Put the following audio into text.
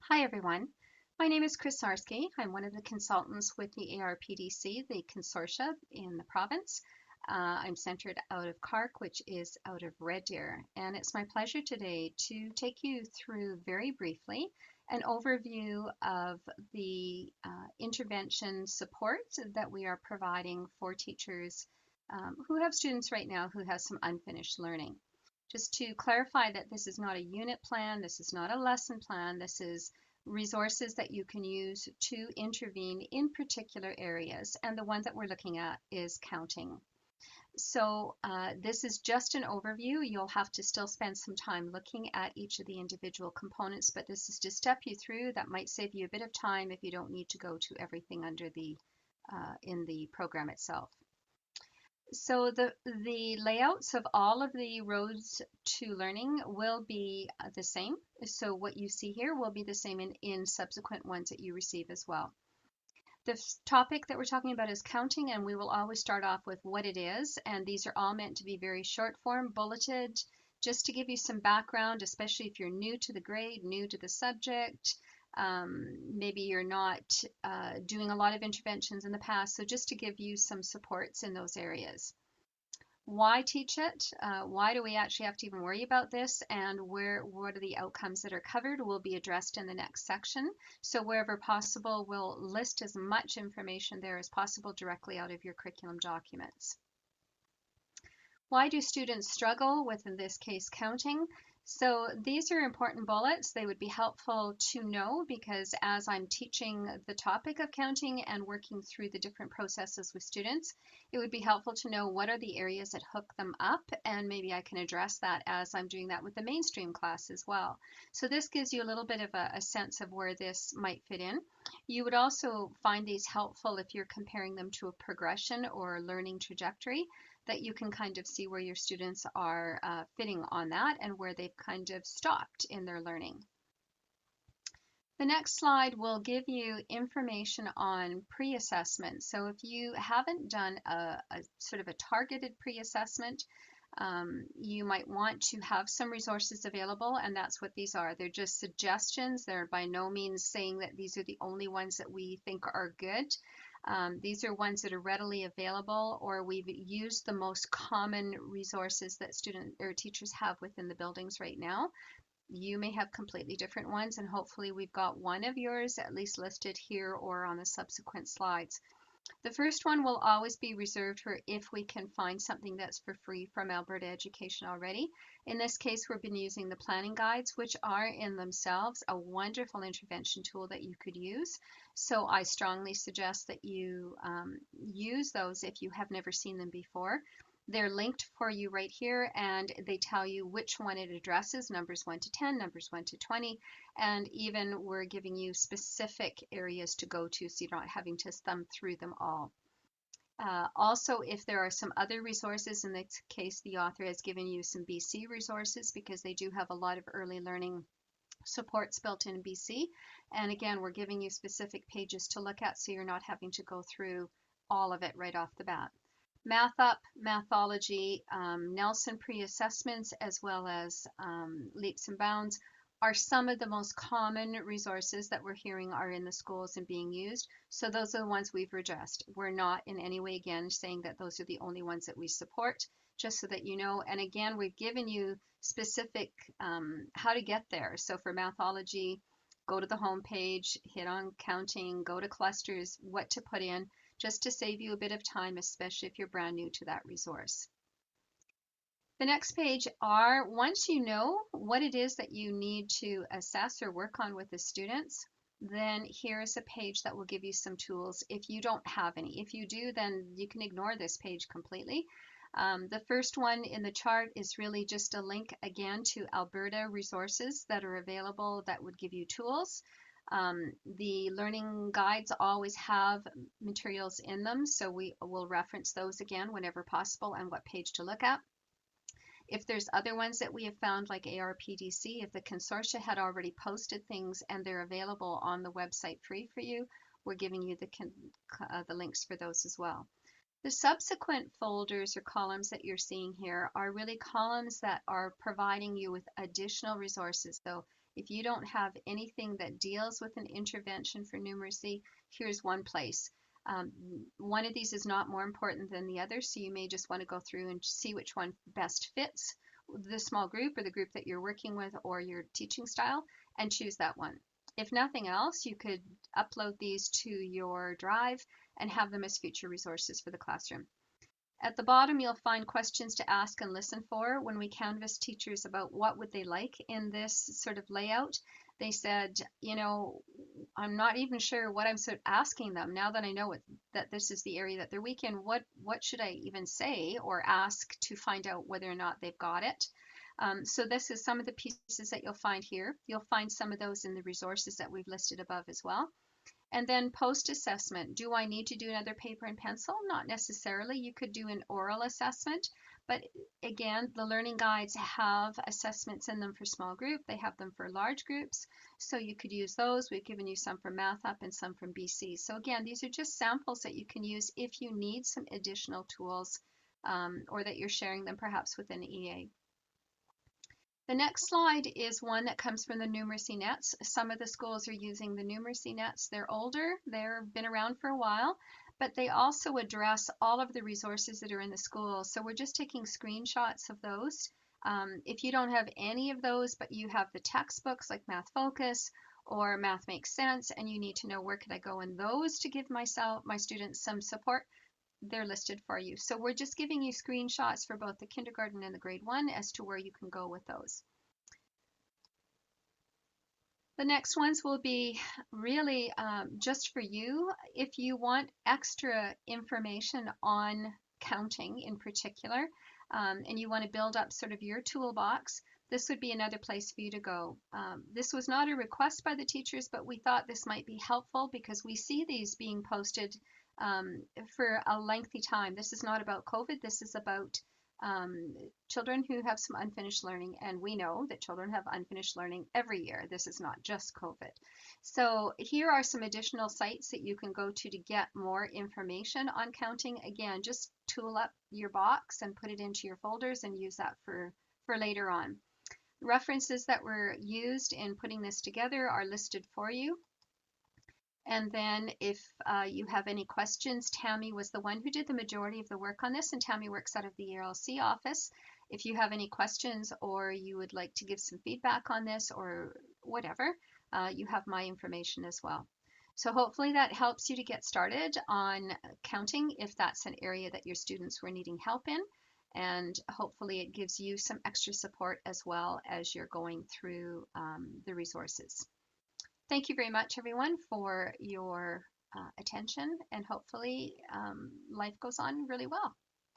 Hi everyone, my name is Chris Sarsky. I'm one of the consultants with the ARPDC, the consortia in the province. I'm centered out of Carc, which is out of Red Deer, and it's my pleasure today to take you through very briefly an overview of the intervention support that we are providing for teachers who have students right now who have some unfinished learning. Just to clarify that this is not a unit plan, this is not a lesson plan, this is resources that you can use to intervene in particular areas. And the one that we're looking at is counting. So this is just an overview. You'll have to still spend some time looking at each of the individual components, but this is to step you through. That might save you a bit of time if you don't need to go to everything under the in the program itself. So the layouts of all of the roads to learning will be the same. So what you see here will be the same in subsequent ones that you receive as well. The topic that we're talking about is counting, and we will always start off with what it is. And these are all meant to be very short form, bulleted, just to give you some background, especially if you're new to the grade, new to the subject. Maybe you're not doing a lot of interventions in the past, so just to give you some supports in those areas. Why teach it? Why do we actually have to even worry about this? And what are the outcomes that are covered will be addressed in the next section. So wherever possible, we'll list as much information there as possible directly out of your curriculum documents. Why do students struggle with, in this case, counting? So these are important bullets. They would be helpful to know because as I'm teaching the topic of counting and working through the different processes with students, it would be helpful to know what are the areas that hook them up, and maybe I can address that as I'm doing that with the mainstream class as well. So this gives you a little bit of a sense of where this might fit in. You would also find these helpful if you're comparing them to a progression or learning trajectory, that you can kind of see where your students are fitting on that and where they've kind of stopped in their learning. The next slide will give you information on pre-assessment. So if you haven't done a sort of a targeted pre-assessment, you might want to have some resources available, and that's what these are. They're just suggestions. They're by no means saying that these are the only ones that we think are good. These are ones that are readily available, or we've used the most common resources that student or teachers have within the buildings right now. You may have completely different ones, and hopefully we've got one of yours at least listed here or on the subsequent slides. The first one will always be reserved for if we can find something that's for free from Alberta Education already. In this case, we've been using the planning guides, which are in themselves a wonderful intervention tool that you could use. So I strongly suggest that you use those if you have never seen them before. They're linked for you right here, and they tell you which one it addresses, numbers 1 to 10, numbers 1 to 20, and even we're giving you specific areas to go to so you're not having to thumb through them all. Also, if there are some other resources, in this case, the author has given you some BC resources because they do have a lot of early learning supports built in BC. And again, we're giving you specific pages to look at so you're not having to go through all of it right off the bat. Math Up, Mathology, Nelson pre-assessments, as well as Leaps and Bounds are some of the most common resources that we're hearing are in the schools and being used. So those are the ones we've addressed. We're not in any way, again, saying that those are the only ones that we support, just so that you know. And again, we've given you specific how to get there. So for Mathology, go to the home page, hit on counting, go to clusters, what to put in, just to save you a bit of time, especially if you're brand new to that resource. The next page are, once you know what it is that you need to assess or work on with the students, then here's a page that will give you some tools if you don't have any. If you do, then you can ignore this page completely. The first one in the chart is really just a link again to Alberta resources that are available that would give you tools. The learning guides always have materials in them, so we will reference those again whenever possible and what page to look at. If there's other ones that we have found, like ARPDC, if the consortia had already posted things and they're available on the website free for you, we're giving you the links for those as well. The subsequent folders or columns that you're seeing here are really columns that are providing you with additional resources. So If you don't have anything that deals with an intervention for numeracy, here's one place. One of these is not more important than the other, so you may just want to go through and see which one best fits the small group or the group that you're working with or your teaching style and choose that one. If nothing else, you could upload these to your Drive and have them as future resources for the classroom. At the bottom, you'll find questions to ask and listen for. When we canvassed teachers about what would they like in this sort of layout, they said, you know, I'm not even sure what I'm sort of asking them. Now that I know that this is the area that they're weak in, what should I even say or ask to find out whether or not they've got it? So this is some of the pieces that you'll find here. You'll find some of those in the resources that we've listed above as well. And then post-assessment, do I need to do another paper and pencil? Not necessarily. You could do an oral assessment, but again, the learning guides have assessments in them for small group. They have them for large groups, so you could use those. We've given you some from Math Up and some from BC. So again, these are just samples that you can use if you need some additional tools or that you're sharing them perhaps with an EA. The next slide is one that comes from the numeracy nets. Some of the schools are using the numeracy nets. They're older, they've been around for a while, but they also address all of the resources that are in the school. So we're just taking screenshots of those. If you don't have any of those, but you have the textbooks like Math Focus or Math Makes Sense, and you need to know where can I go in those to give my students some support, they're listed for you. So we're just giving you screenshots for both the kindergarten and the grade 1 as to where you can go with those. The next ones will be really just for you. If you want extra information on counting in particular, and you want to build up sort of your toolbox, this would be another place for you to go. This was not a request by the teachers, but we thought this might be helpful because we see these being posted for a lengthy time. This is not about COVID. This is about children who have some unfinished learning, and we know that children have unfinished learning every year. This is not just COVID. So here are some additional sites that you can go to get more information on counting. Again, just tool up your box and put it into your folders and use that for later on. References that were used in putting this together are listed for you. And then if you have any questions, Tammy was the one who did the majority of the work on this, and Tammy works out of the ELC office. If you have any questions or you would like to give some feedback on this or whatever, you have my information as well. So hopefully that helps you to get started on counting if that's an area that your students were needing help in. And hopefully it gives you some extra support as well as you're going through the resources. Thank you very much, everyone, for your attention, and hopefully life goes on really well.